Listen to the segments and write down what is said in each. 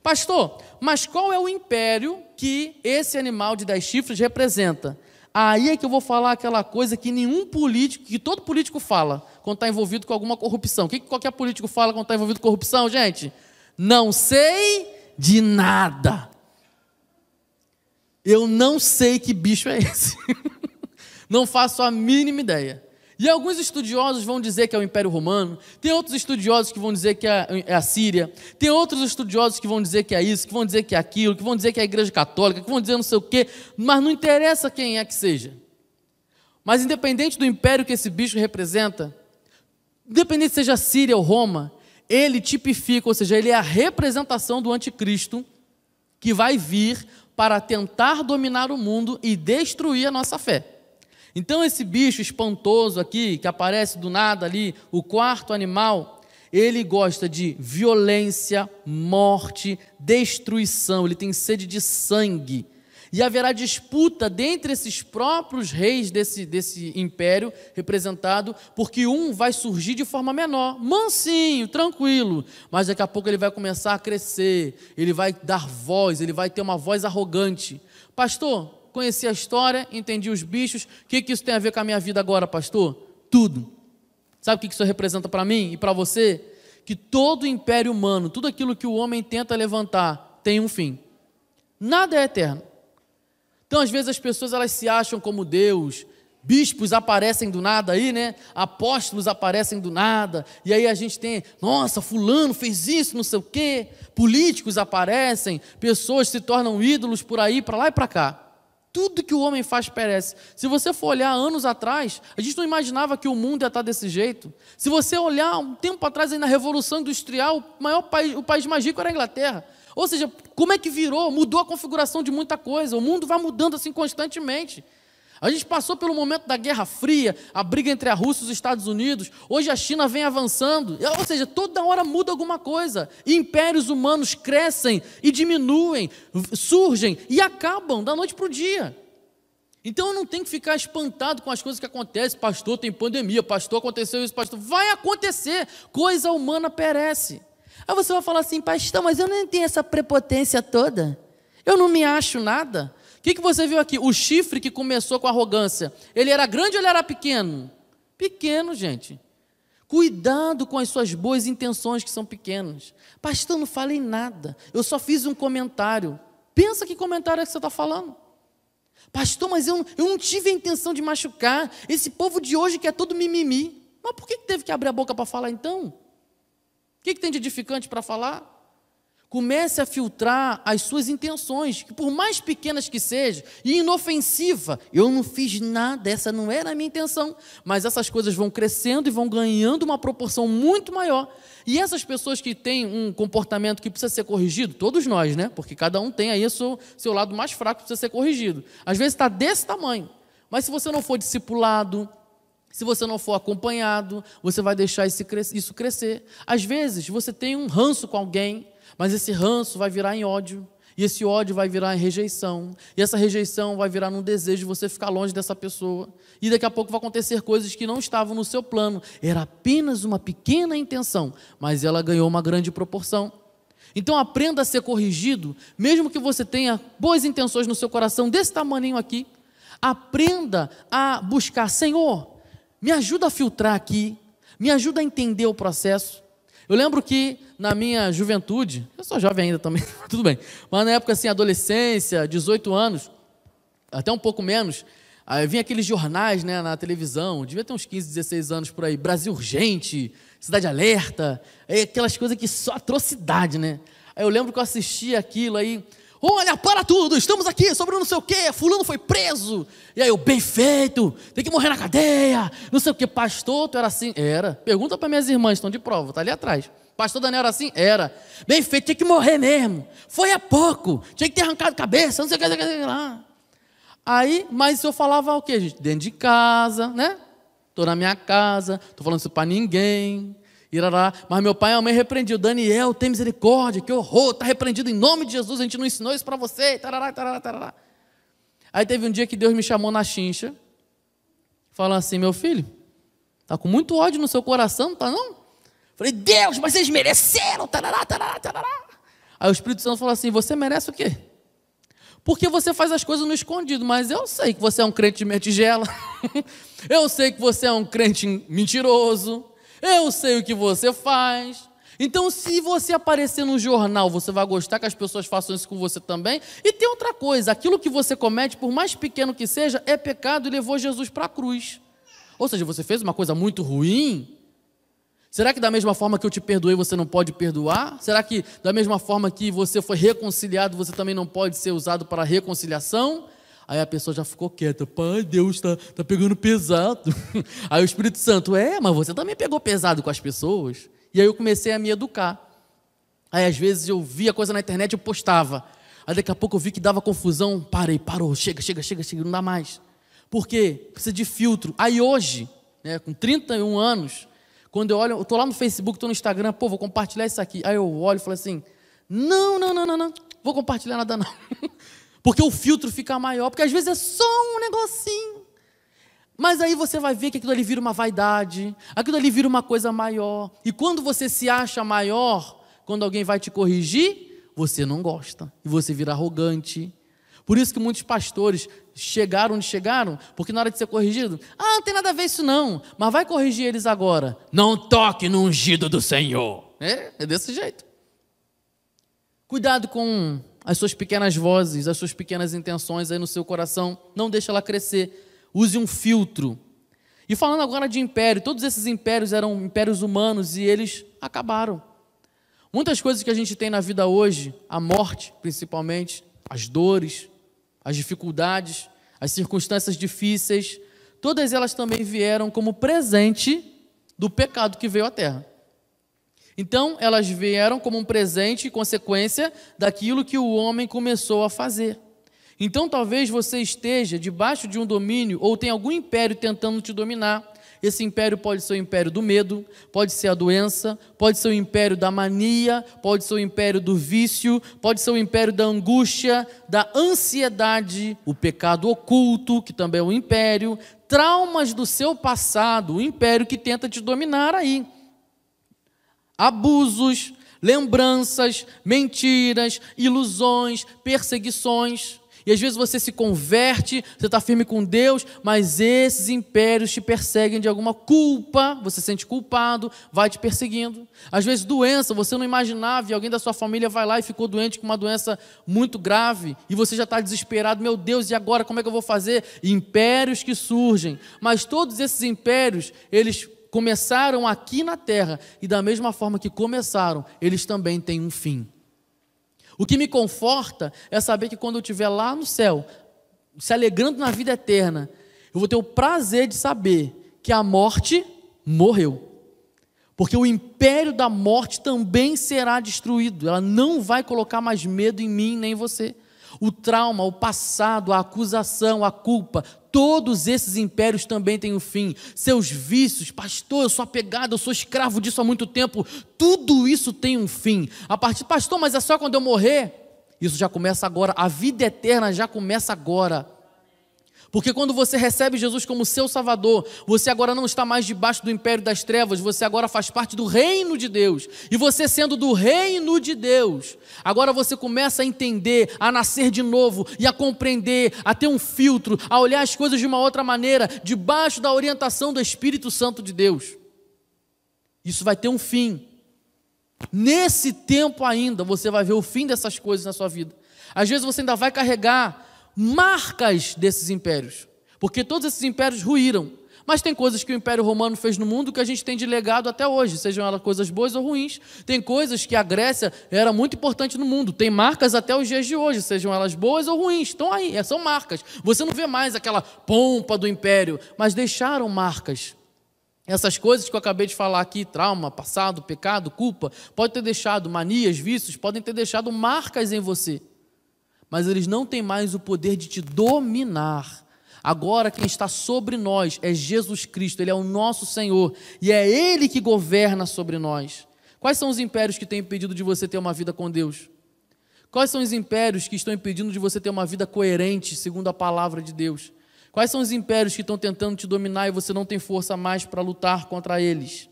Pastor, mas qual é o império que esse animal de 10 chifres representa? Aí é que eu vou falar aquela coisa que nenhum político, que todo político fala quando está envolvido com alguma corrupção. O que qualquer político fala quando está envolvido com corrupção, gente? Não sei de nada. Eu não sei que bicho é esse. Não faço a mínima ideia. E alguns estudiosos vão dizer que é o Império Romano, tem outros estudiosos que vão dizer que é a Síria, tem outros estudiosos que vão dizer que é isso, que vão dizer que é aquilo, que vão dizer que é a Igreja Católica, que vão dizer não sei o quê, mas não interessa quem é que seja. Mas independente do império que esse bicho representa, independente se seja Síria ou Roma, ele tipifica, ou seja, ele é a representação do anticristo que vai vir para tentar dominar o mundo e destruir a nossa fé. Então esse bicho espantoso aqui, que aparece do nada ali, o quarto animal, ele gosta de violência, morte, destruição, ele tem sede de sangue. E haverá disputa dentre esses próprios reis desse império representado, porque um vai surgir de forma menor, mansinho, tranquilo, mas daqui a pouco ele vai começar a crescer, ele vai dar voz, ele vai ter uma voz arrogante. Pastor, conheci a história, entendi os bichos, o que isso tem a ver com a minha vida agora, pastor? Tudo. Sabe o que isso representa para mim e para você? Que todo o império humano, tudo aquilo que o homem tenta levantar, tem um fim. Nada é eterno. Então, às vezes, as pessoas elas se acham como Deus, bispos aparecem do nada aí, né? Apóstolos aparecem do nada, e aí a gente tem, nossa, fulano fez isso, não sei o quê, políticos aparecem, pessoas se tornam ídolos por aí, para lá e para cá. Tudo que o homem faz perece. Se você for olhar anos atrás, a gente não imaginava que o mundo ia estar desse jeito. Se você olhar um tempo atrás, aí na Revolução Industrial, o país mais rico era a Inglaterra. Ou seja, como é que virou? Mudou a configuração de muita coisa. O mundo vai mudando assim constantemente. A gente passou pelo momento da Guerra Fria, a briga entre a Rússia e os Estados Unidos. Hoje a China vem avançando. Ou seja, toda hora muda alguma coisa. Impérios humanos crescem e diminuem, surgem e acabam da noite para o dia. Então eu não tenho que ficar espantado com as coisas que acontecem. Pastor, tem pandemia. Pastor, aconteceu isso. Pastor, vai acontecer. Coisa humana perece. Aí você vai falar assim, pastor, mas eu não tenho essa prepotência toda. Eu não me acho nada. O que você viu aqui? O chifre que começou com arrogância, ele era grande ou ele era pequeno? Pequeno, gente. Cuidado com as suas boas intenções que são pequenas. Pastor, não falei nada, eu só fiz um comentário. Pensa que comentário é que você está falando. Pastor, mas eu não tive a intenção de machucar. Esse povo de hoje que é todo mimimi. Mas por que teve que abrir a boca para falar então? O que tem de edificante para falar? Comece a filtrar as suas intenções, que por mais pequenas que sejam, e inofensiva, eu não fiz nada, essa não era a minha intenção, mas essas coisas vão crescendo e vão ganhando uma proporção muito maior, e essas pessoas que têm um comportamento que precisa ser corrigido, todos nós, né? Porque cada um tem aí o seu lado mais fraco que precisa ser corrigido, às vezes está desse tamanho, mas se você não for discipulado, se você não for acompanhado, você vai deixar isso crescer. Às vezes você tem um ranço com alguém, mas esse ranço vai virar em ódio, e esse ódio vai virar em rejeição, e essa rejeição vai virar num desejo de você ficar longe dessa pessoa, e daqui a pouco vai acontecer coisas que não estavam no seu plano, era apenas uma pequena intenção, mas ela ganhou uma grande proporção. Então aprenda a ser corrigido, mesmo que você tenha boas intenções no seu coração, desse tamaninho aqui, aprenda a buscar, Senhor, me ajuda a filtrar aqui, me ajuda a entender o processo. Eu lembro que na minha juventude, eu sou jovem ainda também, tudo bem, mas na época assim, adolescência, 18 anos, até um pouco menos, aí vinha aqueles jornais, né, na televisão, devia ter uns 15, 16 anos por aí, Brasil Urgente, Cidade Alerta, aquelas coisas que só atrocidade, né? Aí eu lembro que eu assistia aquilo aí, olha, para tudo, estamos aqui sobre não sei o quê, fulano foi preso, e aí eu, bem feito, tem que morrer na cadeia, não sei o quê, pastor, tu era assim? Era, pergunta para minhas irmãs, estão de prova, está ali atrás, pastor Daniel era assim? Era, bem feito, tinha que morrer mesmo, foi há pouco, tinha que ter arrancado a cabeça, não sei o que lá. Aí, mas eu falava o quê, gente? Dentro de casa, né? Estou na minha casa, estou falando isso para ninguém, irará. Mas meu pai e a mãe repreendiam, Daniel, tem misericórdia, que horror, está repreendido em nome de Jesus, a gente não ensinou isso para você, tarará, tarará, tarará. Aí teve um dia que Deus me chamou na chincha, falando assim, meu filho, está com muito ódio no seu coração, não está não? Falei, Deus, mas vocês mereceram, tarará, tarará, tarará. Aí o Espírito Santo falou assim, você merece o quê? Porque você faz as coisas no escondido, mas eu sei que você é um crente de metigela, eu sei que você é um crente mentiroso, eu sei o que você faz. Então, se você aparecer no jornal, você vai gostar que as pessoas façam isso com você também. E tem outra coisa, aquilo que você comete, por mais pequeno que seja, é pecado e levou Jesus para a cruz. Ou seja, você fez uma coisa muito ruim. Será que da mesma forma que eu te perdoei, você não pode perdoar? Será que da mesma forma que você foi reconciliado, você também não pode ser usado para reconciliação? Aí a pessoa já ficou quieta. Pai, Deus está pegando pesado. Aí o Espírito Santo, mas você também pegou pesado com as pessoas. E aí eu comecei a me educar. Aí às vezes eu via coisa na internet, eu postava. Aí daqui a pouco eu vi que dava confusão. Parou, chega, não dá mais. Por quê? Precisa de filtro. Aí hoje, com 31 anos, quando eu olho, eu estou lá no Facebook, estou no Instagram, vou compartilhar isso aqui. Aí eu olho e falo assim, não, vou compartilhar nada não. Porque o filtro fica maior, porque às vezes é só um negocinho. Mas aí você vai ver que aquilo ali vira uma vaidade, aquilo ali vira uma coisa maior. E quando você se acha maior, quando alguém vai te corrigir, você não gosta. E você vira arrogante. Por isso que muitos pastores chegaram onde chegaram, porque na hora de ser corrigido, não tem nada a ver isso não, mas vai corrigir eles agora. Não toque no ungido do Senhor. É desse jeito. Cuidado com as suas pequenas vozes, as suas pequenas intenções aí no seu coração, não deixe ela crescer. Use um filtro. E falando agora de império, todos esses impérios eram impérios humanos e eles acabaram. Muitas coisas que a gente tem na vida hoje, a morte principalmente, as dores, as dificuldades, as circunstâncias difíceis, todas elas também vieram como presente do pecado que veio à terra. Então, elas vieram como um presente e consequência daquilo que o homem começou a fazer. Então, talvez você esteja debaixo de um domínio ou tem algum império tentando te dominar. Esse império pode ser o império do medo, pode ser a doença, pode ser o império da mania, pode ser o império do vício, pode ser o império da angústia, da ansiedade, o pecado oculto, que também é um império, traumas do seu passado, o império que tenta te dominar aí. Abusos, lembranças, mentiras, ilusões, perseguições. E às vezes você se converte, você está firme com Deus, mas esses impérios te perseguem de alguma culpa, você se sente culpado, vai te perseguindo. Às vezes doença, você não imaginava e alguém da sua família vai lá e ficou doente com uma doença muito grave e você já está desesperado, meu Deus, e agora como é que eu vou fazer? Impérios que surgem, mas todos esses impérios, eles começaram aqui na terra e da mesma forma que começaram, eles também têm um fim. O que me conforta é saber que quando eu estiver lá no céu, se alegrando na vida eterna, eu vou ter o prazer de saber que a morte morreu. Porque o império da morte também será destruído. Ela não vai colocar mais medo em mim nem em você. O trauma, o passado, a acusação, a culpa, todos esses impérios também têm um fim. Seus vícios, pastor, eu sou apegado, eu sou escravo disso há muito tempo. Tudo isso tem um fim. Pastor, mas é só quando eu morrer? Isso já começa agora, a vida eterna já começa agora. Porque quando você recebe Jesus como seu Salvador, você agora não está mais debaixo do império das trevas, você agora faz parte do reino de Deus. E você sendo do reino de Deus, agora você começa a entender, a nascer de novo e a compreender, a ter um filtro, a olhar as coisas de uma outra maneira, debaixo da orientação do Espírito Santo de Deus. Isso vai ter um fim. Nesse tempo ainda, você vai ver o fim dessas coisas na sua vida. Às vezes você ainda vai carregar marcas desses impérios, porque todos esses impérios ruíram, mas tem coisas que o Império Romano fez no mundo que a gente tem de legado até hoje, sejam elas coisas boas ou ruins. Tem coisas que a Grécia era muito importante no mundo, tem marcas até os dias de hoje, sejam elas boas ou ruins, estão aí, são marcas. Você não vê mais aquela pompa do império, mas deixaram marcas. Essas coisas que eu acabei de falar aqui, trauma, passado, pecado, culpa, pode ter deixado manias, vícios, podem ter deixado marcas em você. Mas eles não têm mais o poder de te dominar. Agora quem está sobre nós é Jesus Cristo, Ele é o nosso Senhor, e é Ele que governa sobre nós. Quais são os impérios que têm impedido de você ter uma vida com Deus? Quais são os impérios que estão impedindo de você ter uma vida coerente, segundo a palavra de Deus? Quais são os impérios que estão tentando te dominar e você não tem força mais para lutar contra eles?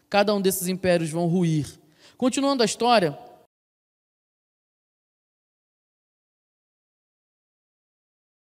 Cada um desses impérios vão ruir. Continuando a história,